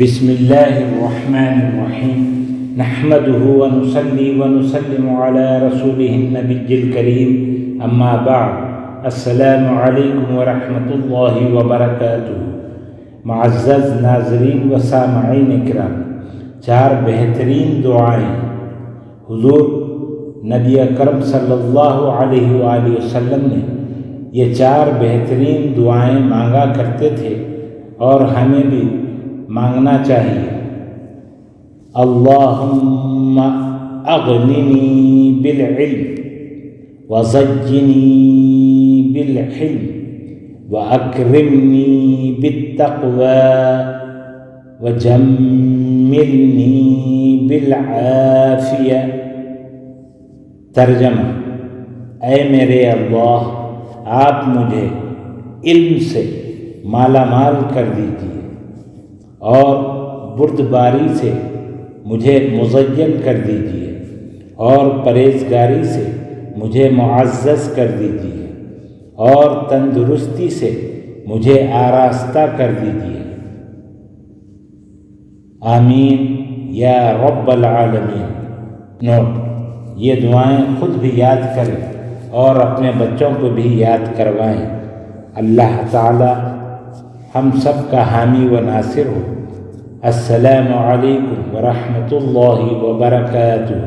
بسم اللہ الرحمن الرحیم نحمده ونصلي ونسلم على رسوله النبی الکریم اما بعد السلام علیکم ورحمۃ اللہ وبرکاتہ۔ معزز ناظرین و سامعین اکرام، 4 بہترین دعائیں حضور نبی اکرم صلی اللہ علیہ وآلہ وسلم نے یہ 4 بہترین دعائیں مانگا کرتے تھے اور ہمیں بھی مانگنا چاہیے۔ اللہم اغننی بالعلم وزینی بالحلم واکرمنی بالتقوی وجملنی بالعافیہ۔ ترجمہ: اے میرے اللہ، آپ مجھے علم سے مالا مال کر دیجیے اور بردباری سے مجھے مزین کر دیجیے اور پرہیزگاری سے مجھے معزز کر دیجیے اور تندرستی سے مجھے آراستہ کر دیجیے۔ آمین یا رب العالمین۔ نوٹ: یہ دعائیں خود بھی یاد کریں اور اپنے بچوں کو بھی یاد کروائیں۔ اللہ تعالی ہم سب کا حامی و ناصر ہو۔ السلام علیکم ورحمۃ اللہ وبرکاتہ۔